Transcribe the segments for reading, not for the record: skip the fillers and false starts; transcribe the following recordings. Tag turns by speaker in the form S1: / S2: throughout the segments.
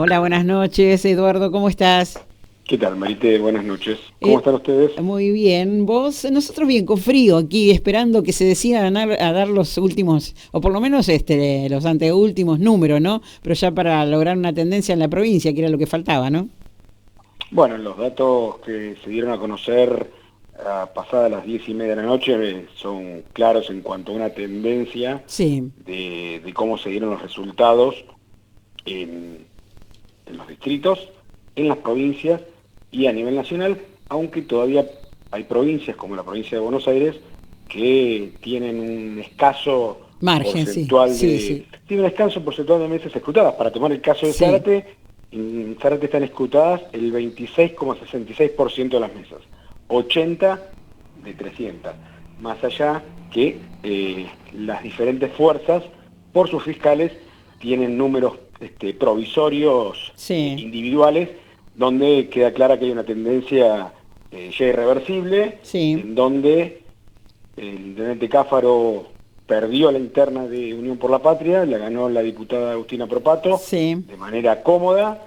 S1: Hola, buenas noches, Eduardo, ¿cómo estás?
S2: ¿Qué tal, Marite? Buenas noches. ¿Cómo están ustedes?
S1: Muy bien, vos, nosotros bien, con frío aquí, esperando que se decidan a dar los últimos, o por lo menos los anteúltimos números, ¿no? Pero ya para lograr una tendencia en la provincia, que era lo que faltaba, ¿no?
S2: Bueno, los datos que se dieron a conocer pasadas las 10:30 de la noche son claros en cuanto a una tendencia
S1: Sí,
S2: de cómo se dieron los resultados en, en los distritos, en las provincias y a nivel nacional, aunque todavía hay provincias como la provincia de Buenos Aires que tienen un escaso
S1: margen, sí,
S2: porcentual
S1: sí, sí,
S2: tienen un escaso porcentual de mesas escrutadas. Para tomar el caso de
S1: sí.
S2: Zárate, en Zárate están escrutadas el 26,66% de las mesas, 80 de 300, más allá que las diferentes fuerzas, por sus fiscales, tienen números provisorios
S1: Sí,
S2: individuales, donde queda clara que hay una tendencia ya irreversible,
S1: sí,
S2: en donde el intendente Cáfaro perdió la interna de Unión por la Patria, la ganó la diputada Agustina Propato
S1: sí,
S2: de manera cómoda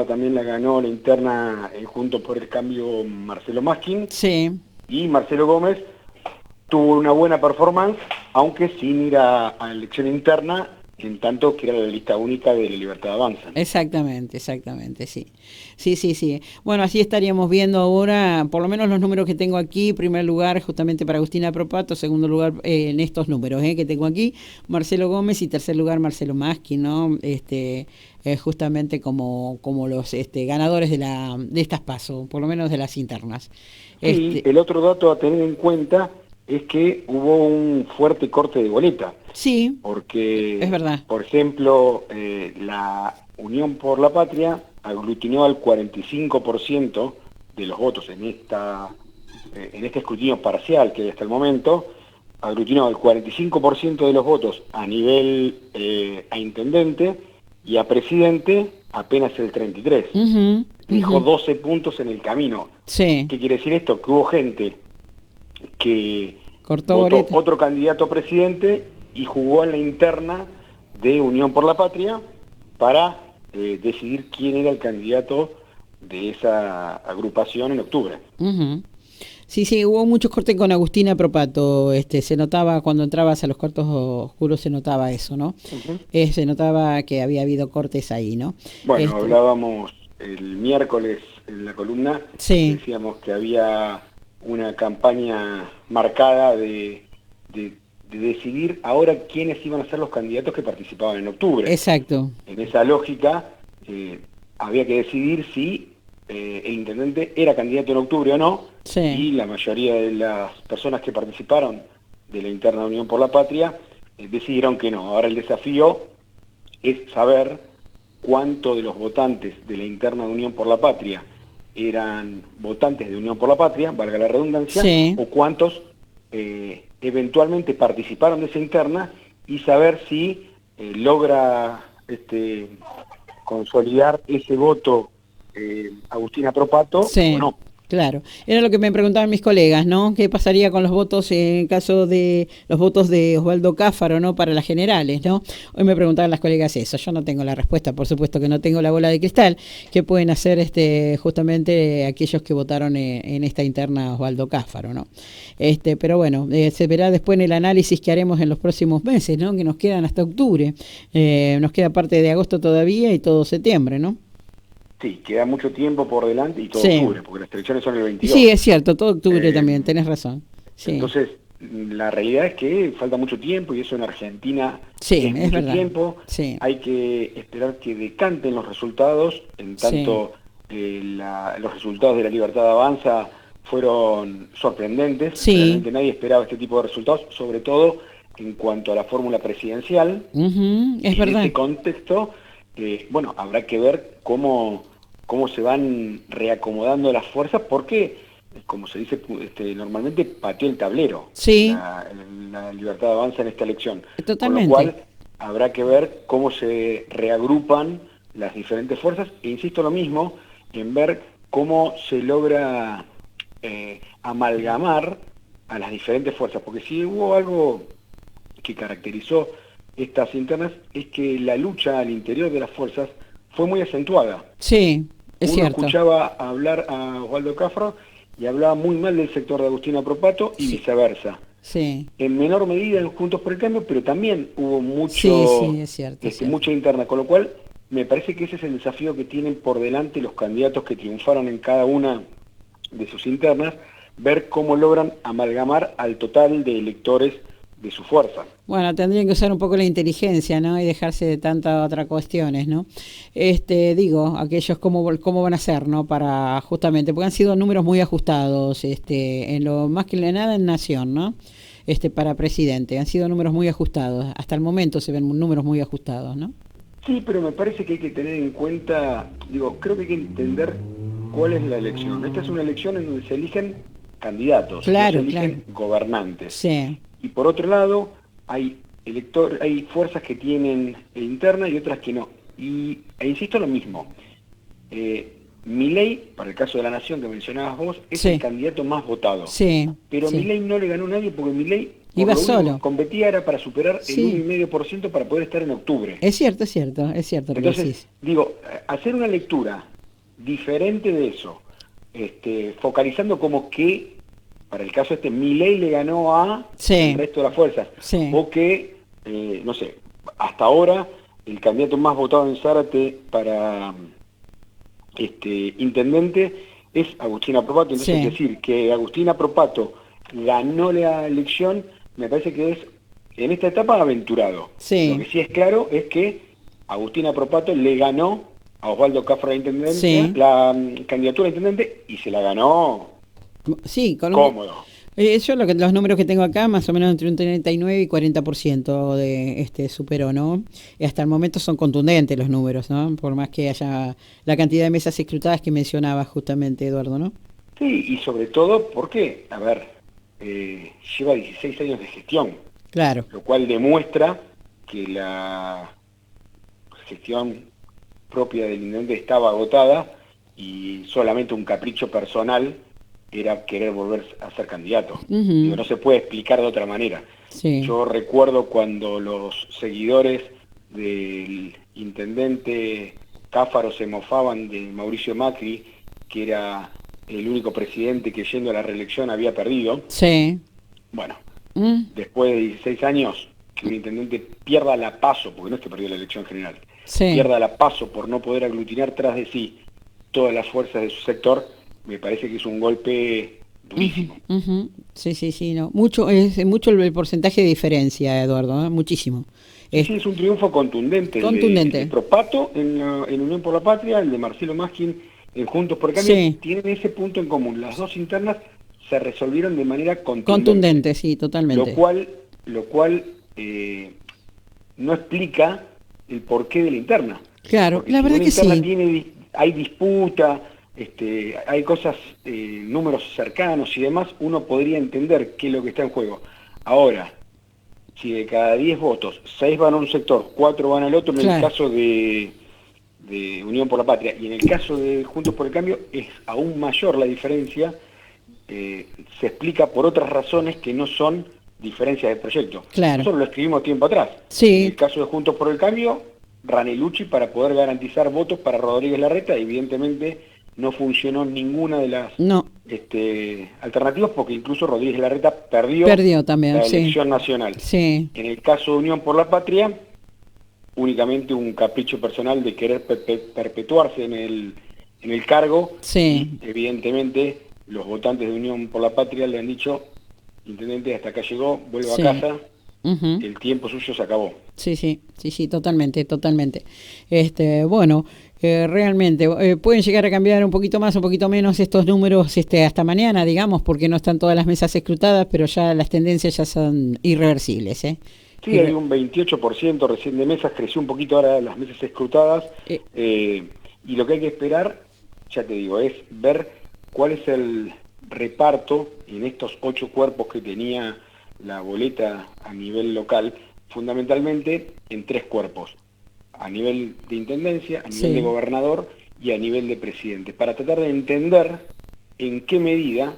S2: también la ganó la interna Juntos por el Cambio Marcelo Maskin,
S1: sí.
S2: y Marcelo Gómez tuvo una buena performance, aunque sin ir a elección interna, en tanto que era la lista única de la Libertad Avanza, ¿no?
S1: Exactamente, exactamente, sí. Sí, sí, sí. Bueno, así estaríamos viendo ahora, por lo menos los números que tengo aquí, primer lugar justamente para Agustina Propato, segundo lugar en estos números que tengo aquí, Marcelo Gómez y tercer lugar Marcelo Maschi, ¿no? Justamente como los ganadores de estas PASO, por lo menos de las internas.
S2: Sí,
S1: Este,
S2: el otro dato a tener en cuenta es que hubo un fuerte corte de boleta,
S1: sí, es
S2: porque,
S1: verdad.
S2: por ejemplo, la Unión por la Patria aglutinó al 45% de los votos en este escrutinio parcial que hay hasta el momento, aglutinó al 45% de los votos a nivel a intendente, y a presidente apenas el 33%.
S1: Ujú,
S2: Dejó
S1: ujú.
S2: 12 puntos en el camino.
S1: Sí,
S2: ¿Qué quiere decir esto? Que hubo gente que
S1: cortó
S2: votó
S1: boleta.
S2: otro candidato a presidente y jugó en la interna de Unión por la Patria para decidir quién era el candidato de esa agrupación en octubre.
S1: Ujú. Sí, sí, hubo muchos cortes con Agustina Propato, se notaba cuando entrabas a los cuartos oscuros, se notaba eso, ¿no?
S2: Ujú.
S1: Se notaba que había habido cortes ahí, ¿no?
S2: Bueno,
S1: Este,
S2: hablábamos el miércoles en la columna,
S1: sí,
S2: decíamos que había una campaña marcada de decidir ahora quiénes iban a ser los candidatos que participaban en octubre.
S1: exacto,
S2: En esa lógica, había que decidir si el intendente era candidato en octubre o no,
S1: sí.
S2: y la mayoría de las personas que participaron de la interna Unión por la Patria decidieron que no. Ahora el desafío es saber cuánto de los votantes de la interna de Unión por la Patria eran votantes de Unión por la Patria, valga la redundancia,
S1: Sí,
S2: o cuántos eventualmente participaron de esa interna, y saber si logra consolidar ese voto Agustina Propato o
S1: sí,
S2: no.
S1: claro. Era lo que me preguntaban mis colegas, ¿no? ¿Qué pasaría con los votos en caso de los votos de Osvaldo Cáfaro, ¿no? Para las generales, ¿no? Hoy me preguntaban las colegas eso. Yo no tengo la respuesta, por supuesto que no tengo la bola de cristal. ¿Qué pueden hacer justamente aquellos que votaron en esta interna Osvaldo Cáfaro, ¿no? Pero bueno, se verá después en el análisis que haremos en los próximos meses, ¿no? Que nos quedan hasta octubre. Nos queda parte de agosto todavía y todo septiembre, ¿no?
S2: Sí, queda mucho tiempo por delante y todo
S1: Sí.
S2: octubre, porque las elecciones son el
S1: Sí,
S2: 22.
S1: es cierto, todo octubre
S2: Eh,
S1: también, tenés razón. Sí,
S2: entonces, la realidad es que falta mucho tiempo, y eso en Argentina
S1: sí,
S2: es
S1: es
S2: mucho
S1: verdad.
S2: tiempo.
S1: Sí,
S2: Hay que esperar que decanten los resultados, en
S1: sí,
S2: tanto los resultados de la Libertad Avanza fueron sorprendentes.
S1: sí,
S2: Realmente nadie esperaba este tipo de resultados, sobre todo en cuanto a la fórmula presidencial.
S1: ujú, es
S2: En
S1: verdad.
S2: ese contexto, bueno, habrá que ver cómo se van reacomodando las fuerzas, porque, como se dice normalmente, pateó el tablero
S1: Sí,
S2: la Libertad Avanza en esta elección. Con lo
S1: totalmente.
S2: cual, habrá que ver cómo se reagrupan las diferentes fuerzas, e insisto lo mismo, en ver cómo se logra amalgamar a las diferentes fuerzas, porque si hubo algo que caracterizó estas internas es que la lucha al interior de las fuerzas fue muy acentuada.
S1: Sí, es
S2: Uno
S1: cierto.
S2: escuchaba hablar a Osvaldo Cáfaro y hablaba muy mal del sector de Agustina Propato y
S1: Sí,
S2: viceversa.
S1: sí,
S2: En menor medida en Juntos por el Cambio, pero también hubo
S1: sí, sí, es cierto, es cierto.
S2: mucha interna, con lo cual me parece que ese es el desafío que tienen por delante los candidatos que triunfaron en cada una de sus internas, ver cómo logran amalgamar al total de electores de su fuerza.
S1: Bueno, tendrían que usar un poco la inteligencia, ¿no? Y dejarse de tantas otras cuestiones, ¿no? Digo, aquellos cómo van a hacer, ¿no? Para justamente, porque han sido números muy ajustados, en lo más que nada en Nación, ¿no? Para presidente, han sido números muy ajustados. Hasta el momento se ven números muy ajustados, ¿no?
S2: Sí, pero me parece que hay que tener en cuenta, digo, creo que hay que entender cuál es la elección. Esta es una elección en donde se eligen candidatos, no se
S1: Claro, claro.
S2: eligen gobernantes.
S1: Sí,
S2: Y por otro lado, hay fuerzas que tienen interna y otras que no. Insisto lo mismo, Milei, para el caso de la Nación que mencionabas vos, es
S1: sí,
S2: el candidato más votado.
S1: sí,
S2: Pero
S1: sí.
S2: Milei no le ganó a nadie porque Milei, por
S1: Iba
S2: lo único
S1: solo.
S2: que competía era para superar el
S1: Sí,
S2: 1,5% para poder estar en octubre.
S1: es cierto, es cierto, es cierto lo que
S2: Entonces,
S1: decís.
S2: digo, hacer una lectura diferente de eso, focalizando como que, para el caso Milei le ganó a el
S1: Sí,
S2: resto de las fuerzas,
S1: sí,
S2: o que, no sé, hasta ahora el candidato más votado en Zárate para intendente es Agustina Propato, entonces es
S1: sí,
S2: decir, que Agustina Propato ganó la elección, me parece que es, en esta etapa, aventurado. Lo que
S1: sí,
S2: sí es claro es que Agustina Propato le ganó a Osvaldo Cáfaro la intendencia,
S1: sí.
S2: la candidatura a intendente, y se la ganó
S1: Sí,
S2: cómodo.
S1: yo los números que tengo acá, más o menos entre un 39 y 40% de superó, ¿no? Y hasta el momento son contundentes los números, ¿no? Por más que haya la cantidad de mesas escrutadas que mencionaba justamente Eduardo, ¿no?
S2: Sí, y sobre todo porque, a ver, lleva 16 años de gestión,
S1: Claro.
S2: lo cual demuestra que la gestión propia del intendente estaba agotada y solamente un capricho personal era querer volver a ser candidato. Digo,
S1: Ujú,
S2: no se puede explicar de otra manera.
S1: sí,
S2: Yo recuerdo cuando los seguidores del intendente Cáfaro se mofaban de Mauricio Macri, que era el único presidente que yendo a la reelección había perdido.
S1: sí,
S2: Bueno,
S1: mm,
S2: después de 16 años, que un intendente pierda la paso, porque no es que perdió la elección general,
S1: sí.
S2: pierda la paso por no poder aglutinar tras de sí todas las fuerzas de su sector, me parece que es un golpe
S1: Ujú,
S2: durísimo.
S1: ujú. Sí, sí, sí, no. Es mucho el porcentaje de diferencia, Eduardo, ¿eh? Muchísimo.
S2: Sí,
S1: Es
S2: sí, es un triunfo contundente el de
S1: contundente.
S2: Propato en Unión por la Patria, el de Marcelo Maskin en Juntos por el Cambio,
S1: Sí,
S2: tienen ese punto en común. Las dos internas se resolvieron de manera contundente,
S1: contundente, sí,
S2: lo
S1: totalmente.
S2: cual, lo cual no explica el porqué de la interna.
S1: Claro,
S2: Porque
S1: la
S2: si
S1: verdad
S2: una
S1: que
S2: interna
S1: sí.
S2: tiene, hay disputa, hay cosas, números cercanos y demás, uno podría entender qué es lo que está en juego. Ahora, si de cada 10 votos, 6 van a un sector, 4 van al otro, en el
S1: Claro,
S2: caso de Unión por la Patria, y en el caso de Juntos por el Cambio, es aún mayor la diferencia, se explica por otras razones que no son diferencias de proyecto.
S1: claro.
S2: Nosotros lo escribimos tiempo atrás. En
S1: Sí,
S2: el caso de Juntos por el Cambio, Ranelucci, para poder garantizar votos para Rodríguez Larreta, evidentemente no funcionó ninguna de las
S1: no,
S2: alternativas, porque incluso Rodríguez Larreta perdió
S1: perdió también,
S2: la
S1: sí,
S2: elección nacional.
S1: sí,
S2: En el caso de Unión por la Patria, únicamente un capricho personal de querer perpetuarse en el cargo, y
S1: sí,
S2: evidentemente los votantes de Unión por la Patria le han dicho: intendente, hasta acá llegó, vuelva a
S1: sí.
S2: casa,
S1: Ujú.
S2: el tiempo suyo se acabó.
S1: Sí, sí, sí, sí, totalmente, totalmente. Bueno, realmente pueden llegar a cambiar un poquito más, un poquito menos estos números, hasta mañana, digamos, porque no están todas las mesas escrutadas, pero ya las tendencias ya son irreversibles, ¿eh?
S2: Sí, hay
S1: Irre-
S2: un 28% recién de mesas, creció un poquito ahora las mesas escrutadas,
S1: eh,
S2: y lo que hay que esperar, ya te digo, es ver cuál es el reparto en estos 8 cuerpos que tenía la boleta a nivel local, fundamentalmente en 3 cuerpos: a nivel de intendencia, a nivel de
S1: sí,
S2: gobernador y a nivel de presidente, para tratar de entender en qué medida,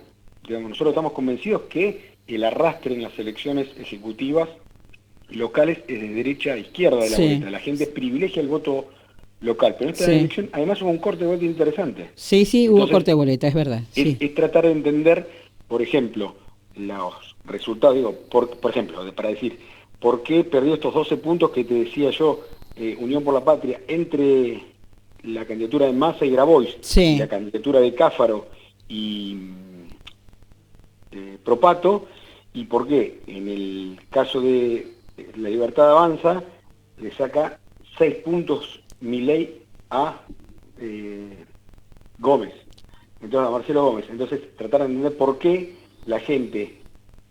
S2: digamos, nosotros estamos convencidos que el arrastre en las elecciones ejecutivas locales es de derecha a izquierda de la
S1: sí,
S2: boleta. La gente privilegia el voto local. Pero en esta
S1: Sí.
S2: elección además hubo un corte de boleta interesante.
S1: Sí, sí, hubo
S2: Entonces,
S1: corte de boleta, es verdad. Sí.
S2: es tratar de entender, por ejemplo, los resultados, digo, por ejemplo, para decir, ¿por qué perdió estos 12 puntos que te decía yo, Unión por la Patria, entre la candidatura de Massa y Grabois y la
S1: Sí.
S2: candidatura de Cáfaro y Propato? ¿Y por qué en el caso de La Libertad Avanza le saca 6 puntos Milei a Gómez? Entonces, a Marcelo Gómez. Entonces, tratar de entender por qué la gente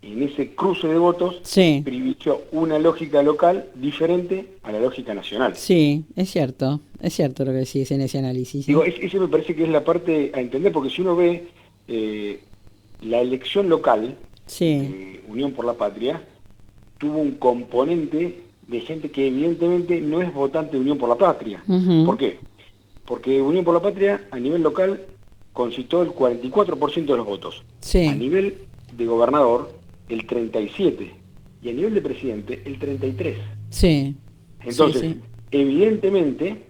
S2: en ese cruce de votos
S1: Sí.
S2: privilegió una lógica local diferente a la lógica nacional.
S1: Sí, es cierto lo que decís en ese análisis,
S2: Digo,
S1: ¿sí?
S2: ese me parece que es la parte a entender, porque si uno ve eh, la elección local
S1: Sí.
S2: de Unión por la Patria, tuvo un componente de gente que evidentemente no es votante de Unión por la Patria. ¿Por
S1: Ujú.
S2: qué? Porque Unión por la Patria a nivel local concitó el 44% de los votos. A
S1: Sí.
S2: nivel de gobernador, el 37%. Y a nivel de presidente, el 33%.
S1: Sí. Sí,
S2: Entonces,
S1: sí.
S2: evidentemente,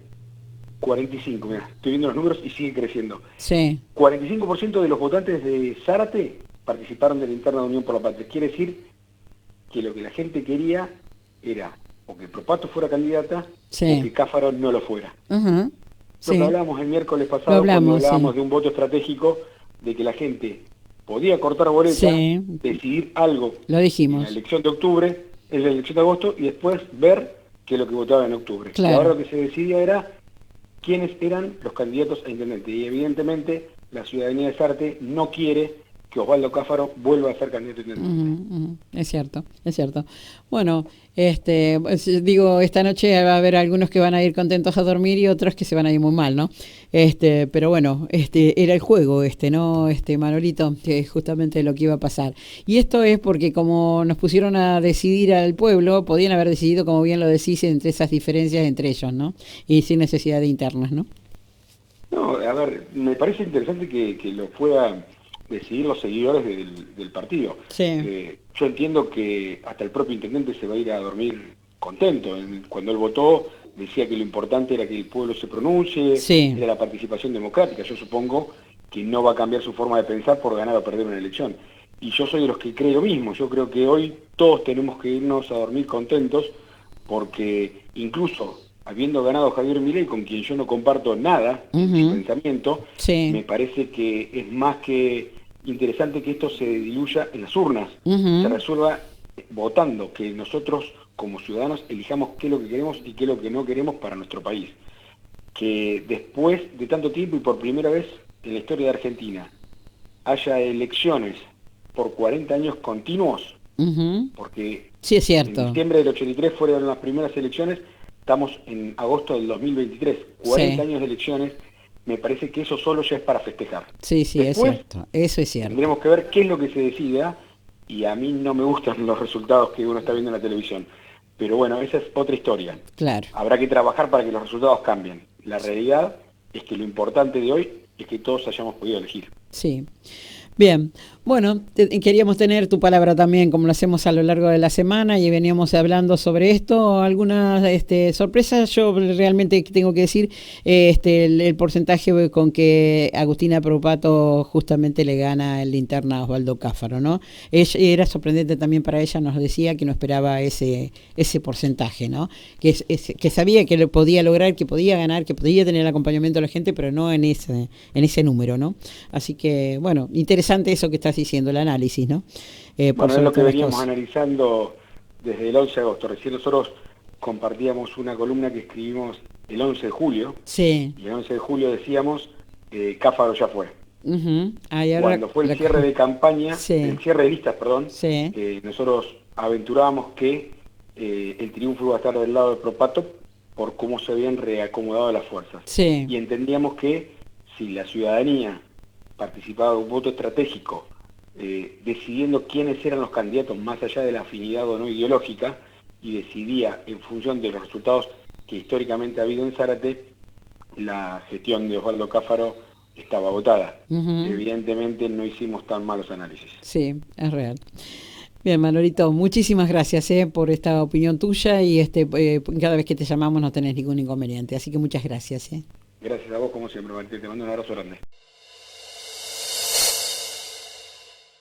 S2: 45, mira, estoy viendo los números y sigue creciendo.
S1: Sí.
S2: 45% de los votantes de Zárate participaron de la interna de Unión por la Patria. Quiere decir que lo que la gente quería era o que Propato fuera candidata o
S1: Sí.
S2: que Cáfaro no lo fuera.
S1: Ajá.
S2: Lo que
S1: Sí.
S2: hablábamos el miércoles
S1: Lo
S2: pasado cuando
S1: hablamos,
S2: hablábamos
S1: sí.
S2: de un voto estratégico, de que la gente podía cortar boleta,
S1: Sí.
S2: decidir algo
S1: Lo
S2: en la
S1: dijimos.
S2: elección de octubre, en la elección de agosto, y después ver qué es lo que votaba en octubre. Y ahora
S1: Claro.
S2: lo que se decidía era quiénes eran los candidatos a intendente. Y evidentemente la ciudadanía de Sarte no quiere que Osvaldo Cáfaro vuelva a ser candidato a intendente.
S1: Ujú, ujú. Es cierto, es cierto. Bueno, pues, digo, esta noche va a haber algunos que van a ir contentos a dormir y otros que se van a ir muy mal, ¿no? Pero bueno, era el juego, ¿no? Manolito, que es justamente lo que iba a pasar. Y esto es porque como nos pusieron a decidir al pueblo, podían haber decidido, como bien lo decís, entre esas diferencias entre ellos, ¿no? Y sin necesidad de internas, ¿no?
S2: No, a ver, me parece interesante que lo puedan decidir los seguidores del partido.
S1: Sí,
S2: Yo entiendo que hasta el propio intendente se va a ir a dormir contento. Cuando él votó decía que lo importante era que el pueblo se pronuncie,
S1: sí.
S2: era la participación democrática. Yo supongo que no va a cambiar su forma de pensar por ganar o perder una elección. Y yo soy de los que creo lo mismo. Yo creo que hoy todos tenemos que irnos a dormir contentos porque incluso habiendo ganado Javier Milei, con quien yo no comparto nada en su
S1: Ujú.
S2: pensamiento,
S1: Sí.
S2: me parece que es más que interesante que esto se diluya en las urnas, se
S1: Ujú.
S2: resuelva votando, que nosotros como ciudadanos elijamos qué es lo que queremos y qué es lo que no queremos para nuestro país. Que después de tanto tiempo y por primera vez en la historia de Argentina haya elecciones por 40 años continuos,
S1: Ujú.
S2: porque
S1: Sí, es
S2: en
S1: cierto.
S2: diciembre del 83 fueron las primeras elecciones, estamos en agosto del 2023, 40
S1: Sí.
S2: años de elecciones, me parece que eso solo ya es para festejar.
S1: Sí, sí, es
S2: Después
S1: cierto, eso es cierto,
S2: tendremos que ver qué es lo que se decida, y a mí no me gustan los resultados que uno está viendo en la televisión, pero bueno, esa es otra historia.
S1: claro,
S2: Habrá que trabajar para que los resultados cambien. La realidad es que lo importante de hoy es que todos hayamos podido elegir.
S1: sí. Bien, bueno, queríamos tener tu palabra también, como lo hacemos a lo largo de la semana y veníamos hablando sobre esto. Algunas sorpresas, yo realmente tengo que decir el porcentaje con que Agustina Propato justamente le gana el linterna a Osvaldo Cáfaro, ¿no? Era sorprendente también para ella, nos decía que no esperaba ese porcentaje, ¿no? Que sabía que lo podía lograr, que podía ganar, que podía tener el acompañamiento de la gente, pero no en ese número, ¿no? Así que, bueno, interesante eso que estás diciendo, el análisis, ¿no? Por
S2: Bueno, es
S1: sobre
S2: lo que
S1: todas las
S2: veníamos
S1: cosas.
S2: analizando desde el 11 de agosto. Recién nosotros compartíamos una columna que escribimos el 11 de julio,
S1: Sí.
S2: y el 11 de julio decíamos, Cáfaro ya fue.
S1: Uh-huh. Ahí ahora
S2: Cuando fue el cierre de campaña, el
S1: sí,
S2: cierre de listas, perdón,
S1: sí.
S2: nosotros aventurábamos que el triunfo iba a estar del lado de Propato por cómo se habían reacomodado las fuerzas.
S1: Sí.
S2: Y entendíamos que si la ciudadanía participaba de un voto estratégico, decidiendo quiénes eran los candidatos más allá de la afinidad o no ideológica, y decidía en función de los resultados que históricamente ha habido en Zárate, la gestión de Osvaldo Cáfaro estaba agotada.
S1: Uh-huh.
S2: Evidentemente no hicimos tan malos análisis.
S1: Sí, es real. Bien, Manolito, muchísimas gracias por esta opinión tuya y cada vez que te llamamos no tenés ningún inconveniente, así que muchas gracias.
S2: Gracias a vos, como siempre, Martín. Te mando un abrazo grande.